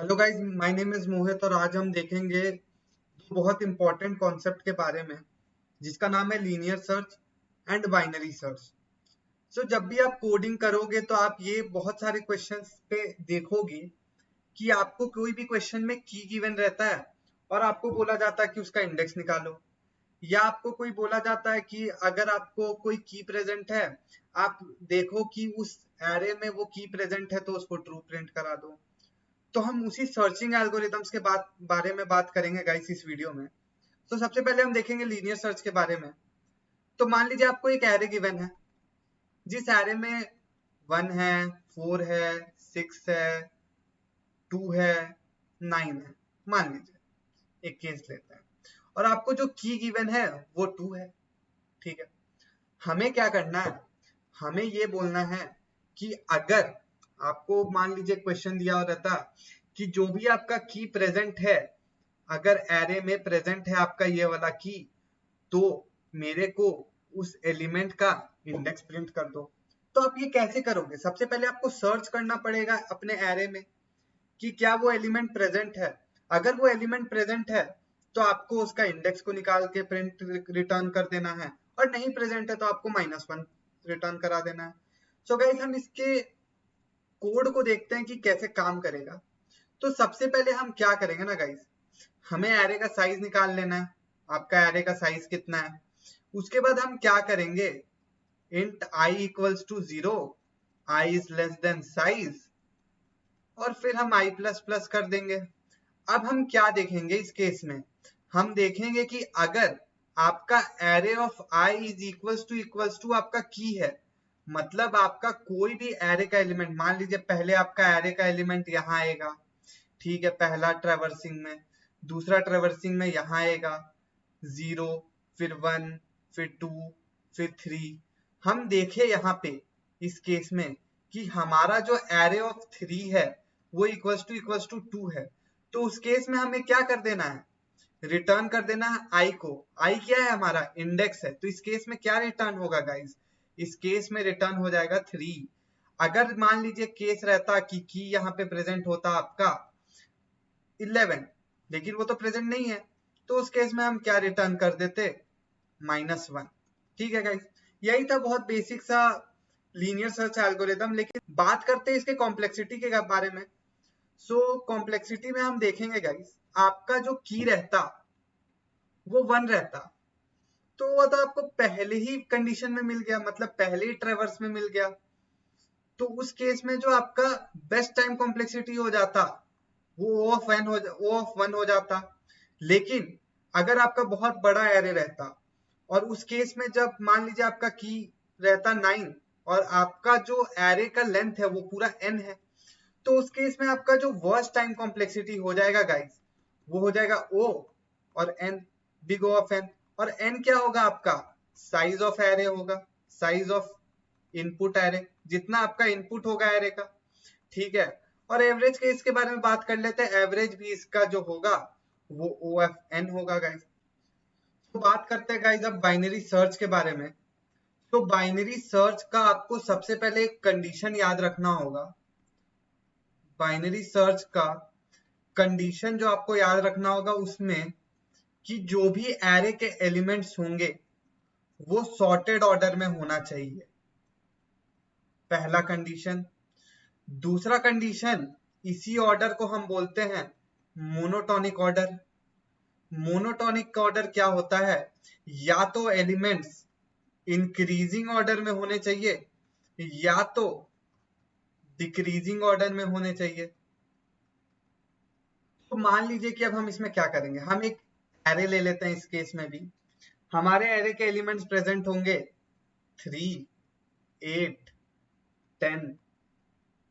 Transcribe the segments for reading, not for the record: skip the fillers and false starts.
Hello guys, my name is Mohit और आज हम देखेंगे दो बहुत इंपॉर्टेंट कॉन्सेप्ट के बारे में जिसका नाम है linear search and binary search. जब भी आप कोडिंग करोगे तो आप ये बहुत सारे क्वेश्चंस पे देखोगे कि आपको कोई भी क्वेश्चन में की गिवन रहता है और आपको बोला जाता है कि उसका इंडेक्स निकालो, या आपको कोई बोला जाता है कि अगर आपको कोई की प्रेजेंट है, आप देखो कि उस एरे में वो की प्रेजेंट है तो उसको ट्रू प्रिंट करा दो। तो हम उसी सर्चिंग एल्गोरिथम्स के बारे में बात करेंगे गाइस इस वीडियो में। तो सबसे पहले हम देखेंगे लीनियर सर्च के बारे में। तो मान लीजिए आपको एक एरे गिवन है, जिस एरे में 1 है, 4 है, 6 है, 2 है, 9 है। मान लीजिए एक केस लेते हैं और आपको जो की गिवन है वो 2 है। ठीक है, हमें क्या करना है, हमें ये बोलना है कि अगर आपको मान लीजिए क्वेश्चन दिया हो रहता कि जो भी आपका की प्रेजेंट है, अगर एरे में प्रेजेंट है आपका ये वाला की, तो मेरे को उस एलिमेंट का इंडेक्स प्रिंट कर दो। तो आप ये कैसे करोगे? सबसे पहले आपको सर्च करना पड़ेगा अपने एरे में कि क्या वो एलिमेंट प्रेजेंट है। अगर वो एलिमेंट प्रेजेंट है तो आपको उसका इंडेक्स को निकाल के प्रिंट रिटर्न कर देना है, और नहीं प्रेजेंट है तो आपको -1 रिटर्न करा देना है। सो गाइस, हम इसके कोड को देखते हैं कि कैसे काम करेगा। तो सबसे पहले हम क्या करेंगे ना गाइस, हमें एरे का साइज निकाल लेना है। आपका एरे का साइज कितना है, उसके बाद हम क्या करेंगे, int i equals to 0, i is less than size, और फिर हम i प्लस प्लस कर देंगे। अब हम क्या देखेंगे इस केस में, हम देखेंगे कि अगर आपका array of i is equals to आपका की है, मतलब आपका कोई भी एरे का एलिमेंट, मान लीजिए पहले आपका एरे का एलिमेंट यहाँ आएगा, ठीक है, पहला ट्रेवर्सिंग में, दूसरा ट्रेवर्सिंग में यहाँ आएगा 0, फिर 1, फिर 2, फिर 3। हम देखें यहाँ पे इस केस में कि हमारा जो एरे ऑफ 3 है वो इक्वल्स टू 2 है। तो उस केस में हमें क्या कर देना है, रिटर्न कर देना है आई को। आई क्या है, हमारा इंडेक्स है। तो इस केस में क्या रिटर्न होगा गाइस, इस केस में रिटर्न हो जाएगा 3। अगर मान लीजिए केस रहता कि की यहाँ पे प्रेजेंट होता आपका 11, लेकिन वो तो प्रेजेंट नहीं है, तो उस केस में हम क्या रिटर्न कर देते, -1। ठीक है गाइस, यही था बहुत बेसिक सा लीनियर सर्च एल्गोरिथम। लेकिन बात करते हैं इसके कॉम्प्लेक्सिटी के बारे में। कॉम्प्लेक्सिटी में हम देखेंगे गाइस, आपका जो की रहता वो 1 रहता, तो वो तो आपको पहले ही कंडीशन में मिल गया, मतलब पहले ही ट्रेवर्स में मिल गया। तो उस केस में जो आपका बेस्ट टाइम कॉम्प्लेक्सिटी हो जाता वो O ऑफ 1 हो जाता। लेकिन अगर आपका बहुत बड़ा एरे रहता, और उस केस में जब मान लीजिए आपका की रहता 9 और आपका जो एरे का लेंथ है वो पूरा n है, तो उस केस में आपका जो वर्स्ट टाइम कॉम्प्लेक्सिटी हो जाएगा गाइस, वो हो जाएगा O और n, big O of n। और n क्या होगा, आपका साइज ऑफ एरे होगा, साइज ऑफ इनपुट एरे, जितना आपका इनपुट होगा एरे का। ठीक है, और एवरेज के इसके बारे में बात कर लेते हैं। एवरेज भी इसका जो होगा वो OFN होगा गाइस। तो बात करते हैं गाइस अब बाइनरी सर्च के बारे में। तो बाइनरी सर्च का आपको सबसे पहले एक कंडीशन याद रखना होगा। बाइनरी सर्च का कंडीशन जो आपको याद रखना होगा उसमें कि जो भी एरे के एलिमेंट्स होंगे वो सॉर्टेड ऑर्डर में होना चाहिए, पहला कंडीशन। दूसरा कंडीशन, इसी ऑर्डर को हम बोलते हैं मोनोटोनिक ऑर्डर। मोनोटोनिक ऑर्डर क्या होता है, या तो एलिमेंट्स इंक्रीजिंग ऑर्डर में होने चाहिए या तो डिक्रीजिंग ऑर्डर में होने चाहिए। तो मान लीजिए कि अब हम इसमें क्या करेंगे, हम एक एरे ले लेते हैं। इस केस में भी हमारे एरे के एलिमेंट्स प्रेजेंट होंगे 3, 8, 10,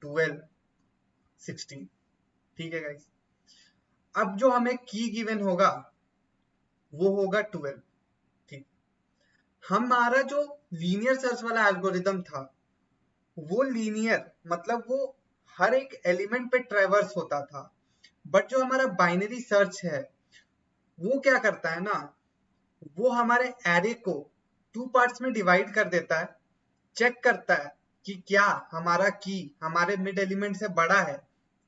12, 16। ठीक है गाइस, अब जो हमें की गिवन होगा वो होगा 12। ठीक, हमारा जो लीनियर सर्च वाला एल्गोरिदम था वो लीनियर, मतलब वो हर एक एलिमेंट पे ट्रेवर्स होता था। बट जो हमारा बाइनरी सर्च है वो क्या करता है ना, वो हमारे एरे को 2 पार्ट्स में डिवाइड कर देता है, चेक करता है कि क्या हमारा की हमारे मिड एलिमेंट से बड़ा है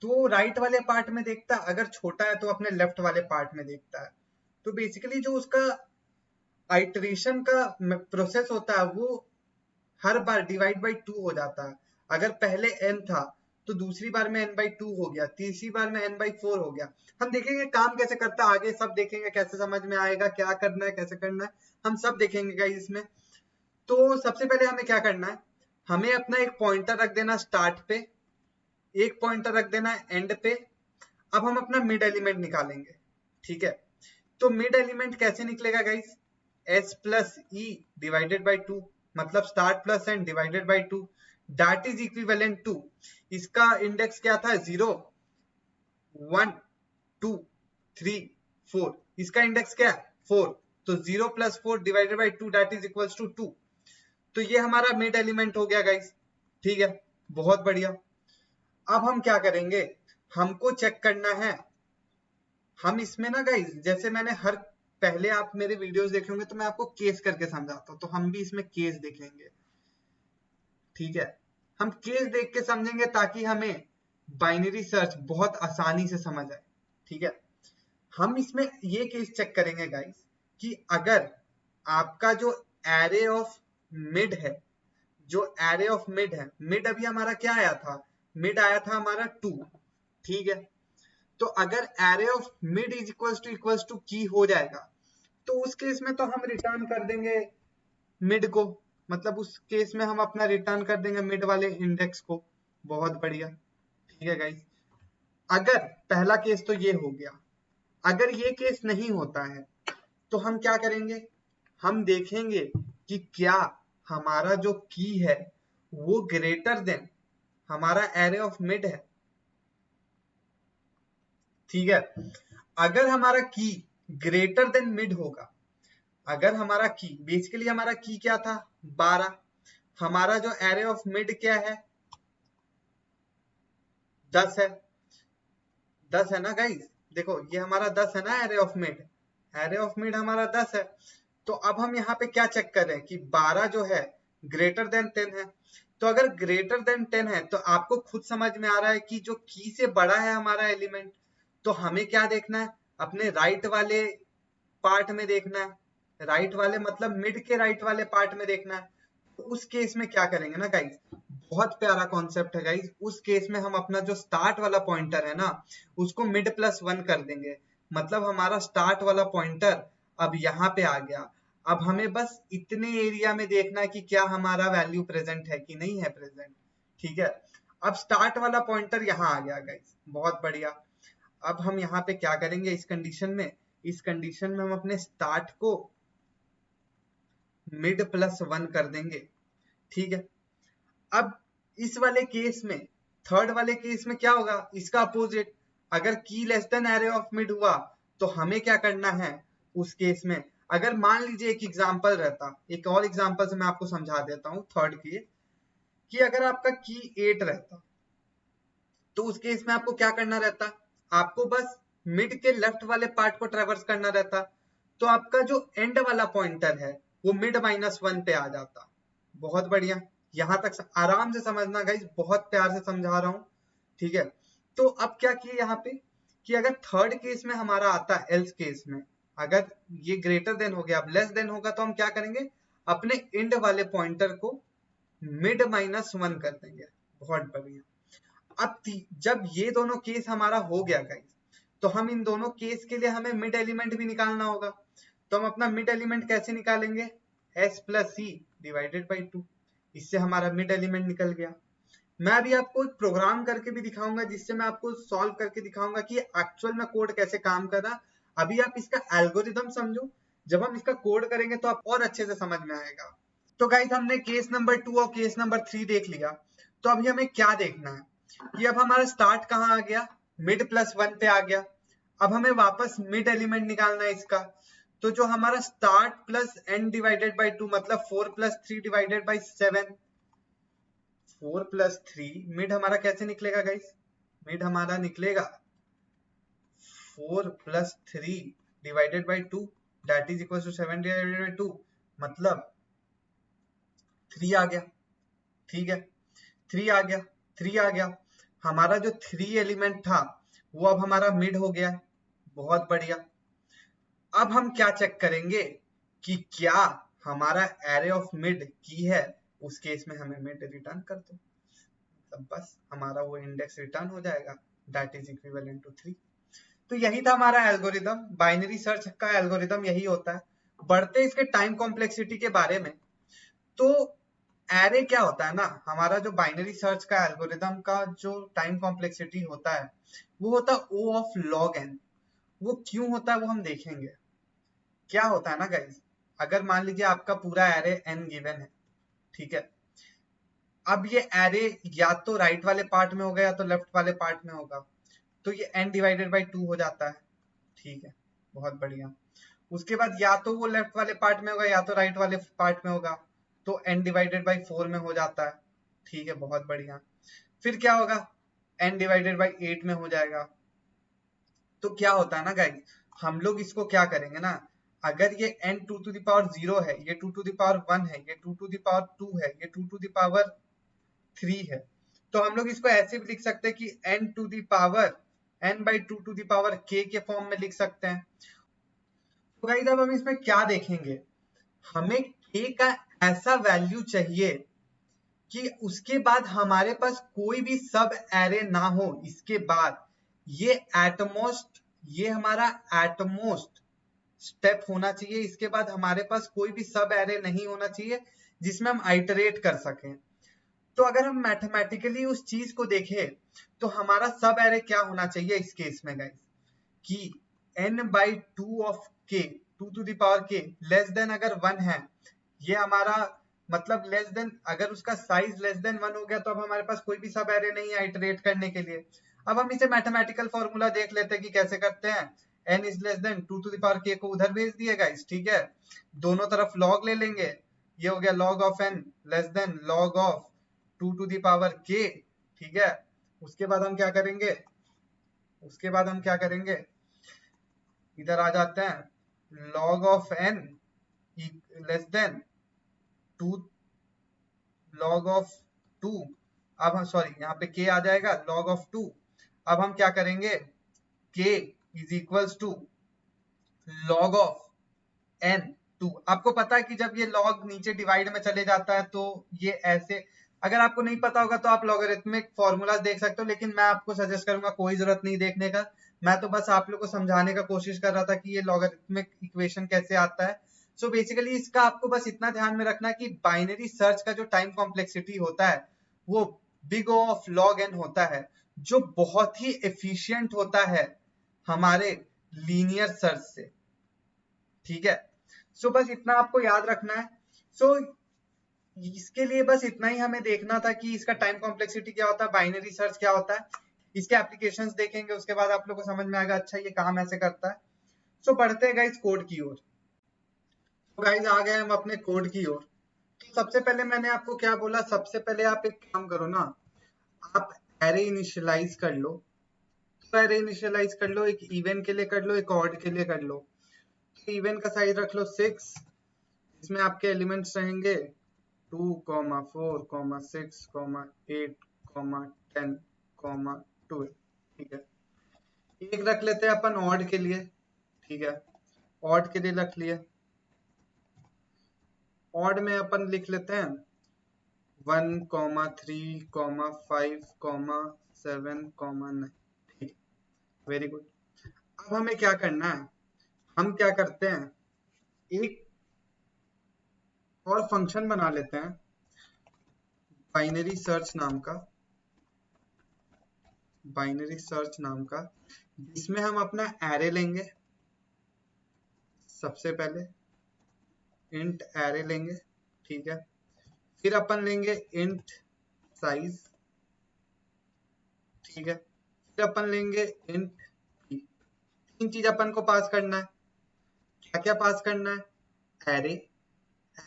तो राइट वाले पार्ट में देखता है, अगर छोटा है तो अपने लेफ्ट वाले पार्ट में देखता है। तो बेसिकली जो उसका आइटरेशन का प्रोसेस होता है वो हर बार डिवाइड बाई 2 हो जाता है। अगर पहले n था तो दूसरी बार में n बाई 2 हो गया, तीसरी बार में n बाई 4 हो गया। हम देखेंगे काम कैसे करता है आगे, सब देखेंगे कैसे समझ में आएगा, क्या करना है कैसे करना है, हम सब देखेंगे गाइस इसमें। तो सबसे पहले हमें क्या करना है, हमें अपना एक पॉइंटर रख देना स्टार्ट पे, एक पॉइंटर रख देना एंड पे। अब हम अपना मिड एलिमेंट निकालेंगे, ठीक है। तो मिड एलिमेंट कैसे निकलेगा guys, s plus E divided by 2, मतलब start plus end divided by 2, that is equivalent to, इसका इंडेक्स क्या था 0 1 2 3 4, इसका इंडेक्स क्या है 4, तो 0 plus 4 divided by 2 that is equals to 2। तो ये हमारा मिड एलिमेंट हो गया गाइस, ठीक है, बहुत बढ़िया। अब हम क्या करेंगे, हमको चेक करना है, हम इसमें ना गाइस जैसे मैंने हर पहले आप मेरे वीडियोस देखे होंगे तो मैं आपको केस करके समझाता हूँ, तो हम भी इसमें केस देखेंगे, ठीक है। हम केस देख के समझेंगे ताकि हमें बाइनरी सर्च बहुत आसानी से समझ आए, ठीक है। हम इसमें ये केस चेक करेंगे गाइस कि अगर आपका जो एरे ऑफ मिड है, जो एरे ऑफ मिड है, मिड अभी हमारा क्या आया था, मिड आया था हमारा 2, ठीक है। तो अगर array of mid is equals to key हो जाएगा तो उस केस में तो हम रिटर्न कर देंगे मिड को, मतलब उस केस में हम अपना रिटर्न कर देंगे मिड वाले इंडेक्स को। बहुत बढ़िया, ठीक है गाइस। अगर पहला केस तो ये हो गया, अगर ये केस नहीं होता है तो हम क्या करेंगे, हम देखेंगे कि क्या हमारा जो की है वो ग्रेटर देन हमारा एरे ऑफ मिड है, ठीक है। अगर हमारा की ग्रेटर देन मिड होगा, अगर हमारा की बेसिकली हमारा की क्या था 12, हमारा जो एरे ऑफ मिड क्या है 10 है, 10 है ना गाइस, देखो ये हमारा 10 है ना array of mid, array of mid हमारा 10 है। तो अब हम यहाँ पे क्या चेक कर रहे हैं कि 12 जो है ग्रेटर देन 10 है। तो अगर ग्रेटर देन 10 है तो आपको खुद समझ में आ रहा है कि जो की से बड़ा है हमारा एलिमेंट, तो हमें क्या देखना है, अपने राइट वाले पार्ट में देखना है, राइट वाले मतलब मिड के राइट वाले पार्ट में देखना है। तो उस केस में क्या करेंगे ना गाइस, बहुत प्यारा कॉन्सेप्ट है गाइस, उस केस में हम अपना जो स्टार्ट वाला पॉइंटर है ना उसको मिड प्लस 1 कर देंगे, मतलब हमारा स्टार्ट वाला पॉइंटर अब यहाँ पे आ गया। अब हमें बस इतने एरिया में देखना है कि क्या हमारा वैल्यू प्रेजेंट है कि नहीं है प्रेजेंट, ठीक है। अब स्टार्ट वाला पॉइंटर यहाँ आ गया गाइस, बहुत बढ़िया। अब हम यहाँ पे क्या करेंगे इस कंडीशन में, इस कंडीशन में हम अपने स्टार्ट को मिड प्लस 1 कर देंगे, ठीक है। अब इस वाले केस में, थर्ड वाले केस में क्या होगा, इसका अपोजिट, अगर की less than array of mid हुआ तो हमें क्या करना है उस केस में। अगर मान लीजिए एक एग्जांपल रहता, एक और एग्जांपल से मैं आपको समझा देता हूँ थर्ड केस, कि अगर आपका की 8 रहता तो उस केस में आपको क्या करना रहता, आपको बस मिड के लेफ्ट वाले पार्ट को ट्रेवर्स करना रहता, तो आपका जो एंड वाला पॉइंटर है वो मिड -1 पे आ जाता। बहुत बढ़िया, यहां तक आराम से समझना गाइस, बहुत प्यार से समझा रहा हूं, ठीक है। तो अब क्या किए यहाँ पे कि अगर थर्ड केस में हमारा आता है एल्स केस में, अगर ये ग्रेटर देन हो गया, अब लेस देन होगा तो हम क्या करेंगे, अपने एंड वाले पॉइंटर को मिड -1 कर देंगे। बहुत बढ़िया। अब जब ये दोनों केस हमारा हो गया गाइस, तो हम इन दोनों केस के लिए हमें मिड एलिमेंट भी निकालना होगा। तो हम अपना मिड एलिमेंट कैसे निकालेंगे, s plus c divided by 2, इससे हमारा मिड एलिमेंट निकल गया। मैं अभी आपको एक प्रोग्राम करके भी दिखाऊंगा जिससे मैं आपको सॉल्व करके दिखाऊंगा कि एक्चुअल में कोड कैसे काम कर रहा। अभी आप इसका एल्गोरिदम समझो, जब हम इसका कोड करेंगे तो आप और अच्छे से समझ में आएगा। तो गाइस हमने केस नंबर 2 और केस नंबर 3 देख लिया। तो अभी हमें क्या देखना है कि अब हमारा स्टार्ट कहाँ आ गया, मिड प्लस 1 पे आ गया। अब हमें वापस मिड एलिमेंट निकालना है इसका। तो जो हमारा start plus n divided by 2 मतलब 4 plus 3 divided by 7, 4 plus 3 mid हमारा कैसे निकलेगा गाइस, मिड हमारा निकलेगा 4 plus 3 divided by 2 that is equal to 7 divided by 2, मतलब 3 आ गया, ठीक है। 3 आ गया, 3 आ गया। हमारा जो 3 एलिमेंट था वो अब हमारा मिड हो गया। बहुत बढ़िया। अब हम क्या चेक करेंगे कि क्या हमारा एरे ऑफ मिड की है, उस केस में हमें मिड रिटर्न कर दो, तब बस हमारा वो इंडेक्स रिटर्न हो जाएगा, दैट इज इक्विवेलेंट टू 3। तो यही था हमारा एल्गोरिदम। बाइनरी सर्च का एल्गोरिदम यही होता है। बढ़ते इसके टाइम कॉम्प्लेक्सिटी के बारे में। तो एरे क्या होता है ना, हमारा जो बाइनरी सर्च का एल्गोरिदम का जो टाइम कॉम्प्लेक्सिटी होता है वो होता है O ऑफ log n। वो क्यों होता है वो हम देखेंगे। क्या होता है ना गाइज, अगर मान लीजिए आपका पूरा एरे n गिवन है, ठीक है, अब ये एरे या तो राइट वाले पार्ट में होगा या तो लेफ्ट वाले पार्ट में होगा, तो ये n डिवाइडेड बाई 2 हो जाता है, ठीक है, बहुत बढ़िया। उसके बाद या तो वो लेफ्ट वाले पार्ट में होगा या तो राइट वाले पार्ट में होगा, तो n डिवाइडेड बाई 4 में हो जाता है, ठीक है, बहुत बढ़िया। फिर क्या होगा, n डिवाइडेड बाई 8 में हो जाएगा। तो क्या होता है ना गाइस, हम लोग इसको क्या करेंगे ना, अगर ये n 2 टू द पावर 0 है, ये 2 टू द पावर 1 है, ये 2 टू द पावर 2 है, ये 2 टू द पावर 3 है, तो हम लोग इसको ऐसे भी लिख सकते हैं कि n to the power n by 2 to the power k के फॉर्म में लिख सकते हैं। तो गाइस अब हम इसमें क्या देखेंगे, हमें k का ऐसा वैल्यू चाहिए कि उसके बाद हमारे पास कोई भी सब एरे ना हो। इसके बाद ये एटमोस्ट, ये हमारा एटमोस्ट स्टेप होना चाहिए। इसके बाद हमारे पास कोई भी सब एरे नहीं होना चाहिए जिसमें हम आइटरेट कर सकें। तो अगर हम मैथमेटिकली उस चीज को देखें तो हमारा सब एरे क्या होना चाहिए इस केस में गाइस, कि n by 2 of k, 2 to the power k less than अगर 1 है, ये हमारा मतलब लेस देन, अगर उसका साइज लेस देन 1 हो गया तो अब हमारे पास कोई भी सब एरे नहीं है इटरेट करने के लिए। अब हम इसे मैथमेटिकल फॉर्मूला देख लेते हैं कि कैसे करते हैं। n is less than 2 to the power k को उधर भेज दिए गाइस, ठीक है, दोनों तरफ log ले लेंगे, ये हो गया log of n less than log of 2 to the power k, ठीक है। उसके बाद हम क्या करेंगे, उसके बाद हम क्या करेंगे, इधर आ जाते हैं, log of n less than 2 log of 2, अब हम सॉरी यहाँ पे k आ जाएगा log ऑफ 2। अब हम क्या करेंगे, k is equals to log of n 2। आपको पता है कि जब ये log नीचे डिवाइड में चले जाता है तो ये ऐसे, अगर आपको नहीं पता होगा तो आप लॉगरिथमिक फॉर्मूलाज देख सकते हो, लेकिन मैं आपको सजेस्ट करूंगा कोई जरूरत नहीं देखने का। मैं तो बस आप लोग को समझाने का कोशिश कर रहा था कि ये लॉगरिथमिक इक्वेशन कैसे आता है। सो बेसिकली इसका आपको बस इतना ध्यान में रखना है कि बाइनरी सर्च का जो टाइम कॉम्प्लेक्सिटी होता है वो big O of log n होता है, जो बहुत ही एफिशिएंट होता है हमारे लीनियर सर्च से, ठीक है। सो बस इतना आपको याद रखना है। सो इसके लिए बस इतना ही हमें देखना था कि इसका टाइम कॉम्प्लेक्सिटी क्या होता है, बाइनरी सर्च क्या होता है। इसके एप्लीकेशंस देखेंगे, उसके बाद आप लोग को समझ में आएगा अच्छा ये काम ऐसे करता है। सो बढ़ते हैं गाइस कोड की ओर। तो गाइस आ गए हम अपने कोड की ओर। तो सबसे पहले मैंने आपको क्या बोला, सबसे पहले आप एक काम करो ना, आप एरे इनिशियलाइज कर लो। तो एरे इनिशियलाइज कर लो, एक इवन के लिए कर लो, एक ऑड के लिए कर लो। तो इवन का साइज रख लो 6, इसमें आपके एलिमेंट्स रहेंगे 2, 4, 6, 8, 10, 12, ठीक है। एक रख लेते हैं अपन ऑड के लिए, ठीक है, ऑड के लिए रख लिए। ऑड में अपन लिख लेते हैं 1, 3, 5, 7, 9, ठीक, वेरी गुड। अब हमें क्या करना है, हम क्या करते हैं, एक और फंक्शन बना लेते हैं बाइनरी सर्च नाम का, बाइनरी सर्च नाम का, जिसमें हम अपना एरे लेंगे, सबसे पहले इंट एरे लेंगे, ठीक है। फिर अपन लेंगे इंट साइज, ठीक है। फिर अपन लेंगे इंट p। तीन चीज अपन को पास करना है। क्या क्या पास करना है, एरे,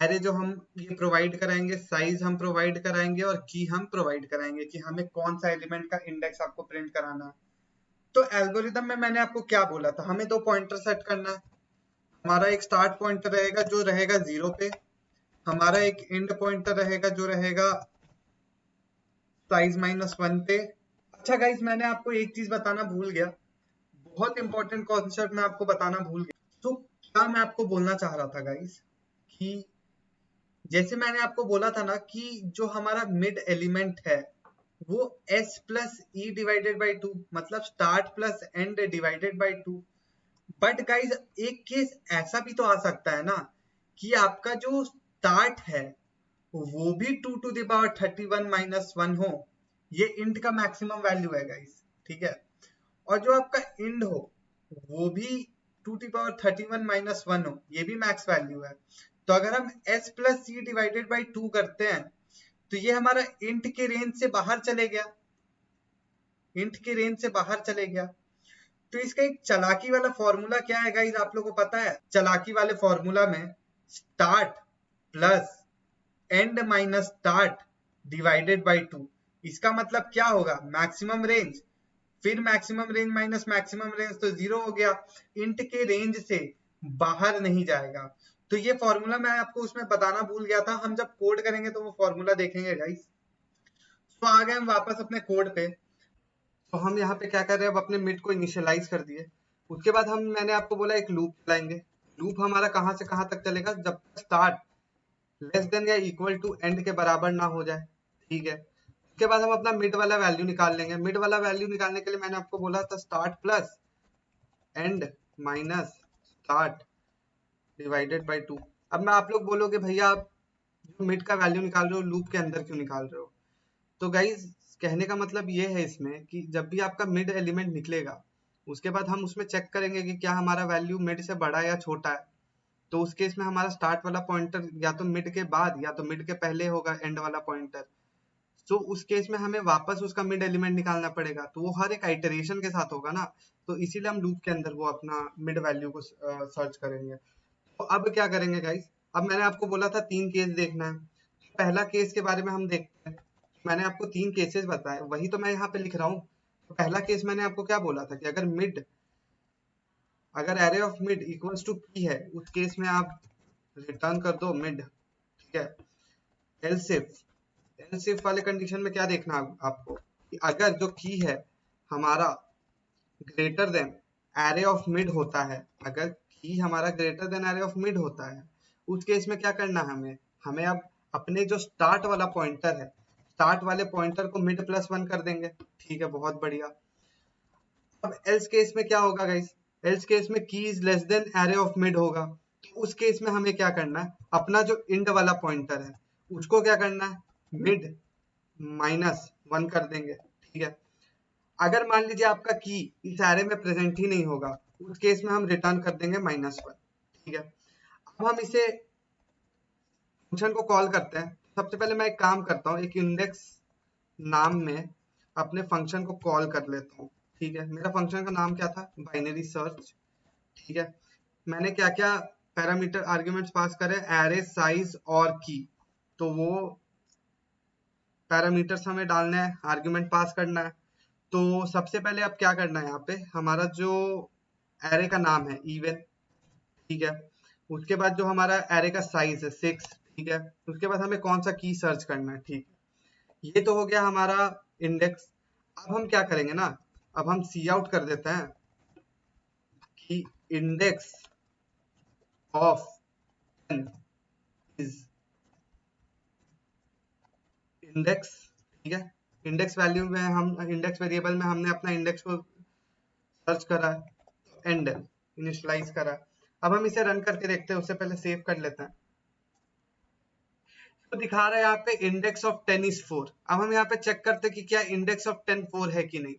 एरे जो हम ये प्रोवाइड कराएंगे, साइज हम प्रोवाइड कराएंगे और की हम प्रोवाइड कराएंगे कि हमें कौन सा एलिमेंट का इंडेक्स आपको प्रिंट कराना है। तो एल्गोरिदम में मैंने आपको क्या बोला था, हमें दो पॉइंटर सेट करना है। हमारा एक स्टार्ट पॉइंटर रहेगा जो रहेगा 0 पे, हमारा एक एंड पॉइंटर रहेगा जो रहेगा साइज -1 पे। अच्छा गाइस, मैंने आपको एक चीज बताना भूल गया, बहुत इंपॉर्टेंट कॉन्सेप्ट मैं आपको बताना भूल गया। तो क्या मैं आपको बोलना चाह रहा था गाइस कि जैसे मैंने आपको बोला था ना कि जो हमारा मिड एलिमेंट है वो s plus E divided by two, मतलब start plus end divided by two. But guys एक केस ऐसा भी तो आ सकता है ना कि आपका जो स्टार्ट है वो भी 2 to the power 31 minus one हो। ये इंट का मैक्सिमम वैल्यू है गाइस, ठीक है। और जो आपका इंड हो वो भी 2 to the power 31 minus one हो, ये भी मैक्स वैल्यू है। तो अगर हम s plus c divided by two करते हैं तो ये हमारा इंट के रेंज से बाहर चले गया, इंट के रेंज से बाहर चले गया। तो इसका एक चालाकी वाला फॉर्मूला क्या है गाइस, आप लोगों को पता है? चालाकी वाले फॉर्मूला में start plus and minus start divided by to, इसका मतलब क्या होगा? मैक्सिमम रेंज, फिर maximum range minus maximum range तो जीरो हो गया, इंट के रेंज से बाहर नहीं जाएगा। तो ये फॉर्मूला मैं आपको उसमें बताना भूल गया था, हम जब कोड करेंगे तो वो फॉर्मूला देखेंगे गाइस। तो आ गए हम वापस अपने कोड पे। तो हम यहाँ पे क्या कर रहे हैं, अब अपने मिड को इनिशियलाइज कर दिए। उसके बाद हम, मैंने आपको बोला एक लूप चलाएंगे। लूप हमारा कहाँ से कहाँ तक चलेगा? जब स्टार्ट लेस देन या इक्वल टू एंड के बराबर ना हो जाए, ठीक है। उसके बाद हम अपना मिड वाला वैल्यू निकाल लेंगे। मिड वाला वैल्यू निकालने के लिए मैंने आपको बोला था start plus and minus start divided by to. अब मैं, आप लोग बोलोगे भैया आप जो मिड का वैल्यू निकाल रहे हो लूप के अंदर क्यों निकाल रहे हो? तो गाइज कहने का मतलब ये है इसमें कि जब भी आपका मिड एलिमेंट निकलेगा उसके बाद हम उसमें चेक करेंगे कि क्या हमारा वैल्यू मिड से बड़ा या छोटा है। तो उस केस में हमारा स्टार्ट वाला पॉइंटर या तो मिड के बाद या तो मिड के पहले होगा एंड वाला पॉइंटर। तो उस केस में हमें वापस उसका मिड एलिमेंट निकालना पड़ेगा, तो वो हर एक आइटरेशन के साथ होगा ना। तो इसीलिए हम लूप के अंदर वो अपना मिड वैल्यू को सर्च करेंगे। तो अब क्या करेंगे गाइस, अब मैंने आपको बोला था 3 केस देखना है। पहला केस के बारे में हम देखते हैं। मैंने आपको 3 केसेस बताए, वही तो मैं यहाँ पे लिख रहा हूँ। तो पहला केस मैंने आपको क्या बोला था कि अगर array of mid equals to key है, उस केस में आप रिटर्न कर दो मिड, ठीक है। एल्स इफ वाले कंडीशन में क्या देखना आपको कि अगर जो की है हमारा greater than array of mid होता है, अगर की हमारा greater than array of mid होता है, उस केस में क्या करना है हमें? हमें अब अपने जो स्टार्ट वाला पॉइंटर है, स्टार्ट वाले पॉइंटर को मिड प्लस वन कर देंगे, ठीक है, बहुत बढ़िया। अब एल्स केस में क्या होगा गाइस? एल्स केस में की is less then array of mid होगा। तो उस केस में हमें क्या करना है? अपना जो इंड वाला पॉइंटर है उसको क्या करना है? मिड माइनस वन कर देंगे, ठीक है। अगर मान लीजिए आपका की इस एरे में प्रेजेंट ही नहीं होगा, उस केस में हम रिटर्न कर देंगे माइनस वन, ठीक है। अब हम इसे फंक्शन को कॉल करते हैं। सबसे पहले मैं एक काम करता हूँ, एक इंडेक्स नाम में अपने फंक्शन को कॉल कर लेता हूँ, ठीक है। मेरा फंक्शन का नाम क्या था? बाइनरी सर्च, ठीक है। मैंने क्या क्या पैरामीटर आर्ग्यूमेंट्स पास करे? एरे, साइज और की। तो वो पैरामीटर्स हमें डालने हैं, आर्ग्यूमेंट पास करना है। तो सबसे पहले अब क्या करना है, यहाँ पे हमारा जो एरे का नाम है इवन, ठीक है। उसके बाद जो हमारा एरे का साइज है 6, ठीक है। उसके बाद हमें कौन सा की सर्च करना है, ठीक है। ये तो हो गया हमारा इंडेक्स। अब हम क्या करेंगे ना, अब हम सी आउट कर देते हैं कि इंडेक्स ऑफ इज इंडेक्स, ठीक है। इंडेक्स वैल्यू में हम, इंडेक्स वेरिएबल में हमने अपना इंडेक्स को सर्च करा है, एंड इनिशियलाइज करा है। अब हम इसे रन करके देखते हैं, उससे पहले सेव कर लेते हैं। तो दिखा रहा है यहाँ पे इंडेक्स ऑफ 10 इज 4। अब हम यहाँ पे चेक करते हैं कि क्या इंडेक्स ऑफ 10 4 है कि नहीं।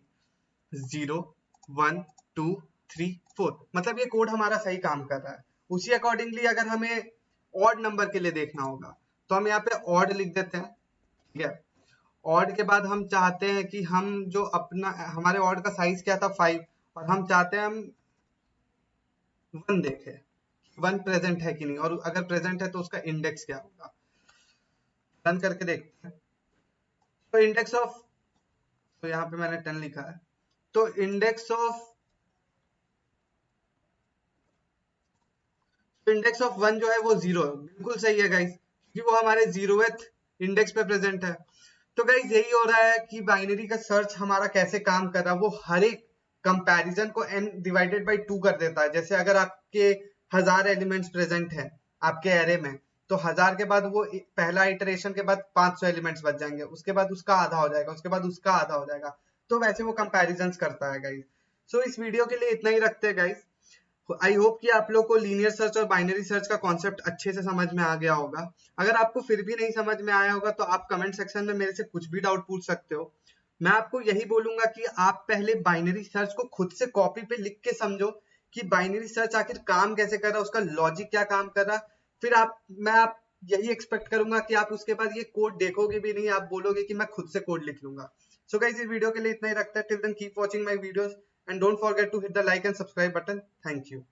0 1 2 3 4, मतलब ये कोड हमारा सही काम कर रहा है। उसी अकॉर्डिंगली अगर हमें ऑड नंबर के लिए देखना होगा तो हम यहाँ पे ऑड लिख देते हैं, ठीक है। ऑड के बाद हम चाहते हैं कि हम जो अपना, हमारे ऑड का साइज क्या था 5, और हम चाहते हैं हम 1 देखें, 1 प्रेजेंट है कि नहीं, और अगर प्रेजेंट है तो उसका इंडेक्स क्या होगा। रन करके देखते हैं। तो इंडेक्स ऑफ, तो यहाँ पे मैंने 10 लिखा है। तो इंडेक्स ऑफ 1 जो है वो 0 है, बिल्कुल सही है गाइस, क्योंकि वो हमारे 0th इंडेक्स पे प्रेजेंट है। तो गाइज यही हो रहा है कि बाइनरी का सर्च हमारा कैसे काम कर रहा है, वो हर एक कंपैरिजन को n डिवाइडेड बाई 2 कर देता है। जैसे अगर आपके 1000 एलिमेंट्स प्रेजेंट है आपके एरे में, तो 1000 के बाद वो पहला इटरेशन के बाद 500 एलिमेंट्स बच जाएंगे, उसके बाद उसका आधा हो जाएगा, उसके बाद उसका आधा हो जाएगा। तो वैसे वो कंपैरिजन करता है गाइज। सो इस वीडियो के लिए इतना ही रखते हैं गाइज। आई होप कि आप लोग को लीनियर सर्च और बाइनरी सर्च का कॉन्सेप्ट अच्छे से समझ में आ गया होगा। अगर आपको फिर भी नहीं समझ में आया होगा तो आप कमेंट सेक्शन में मेरे से कुछ भी डाउट पूछ सकते हो। मैं आपको यही बोलूंगा कि आप पहले बाइनरी सर्च को खुद से कॉपी पे लिख के समझो कि बाइनरी सर्च आखिर काम कैसे कर रहा है, उसका लॉजिक क्या काम कर रहा है। फिर मैं यही एक्सपेक्ट करूंगा कि आप उसके बाद ये कोड देखोगे भी नहीं, आप बोलोगे कि मैं खुद से कोड लिख लूंगा। सो गाइस इस वीडियो के लिए इतना ही रखता है। Till then keep watching my videos and don't forget to hit the like and subscribe button. Thank you.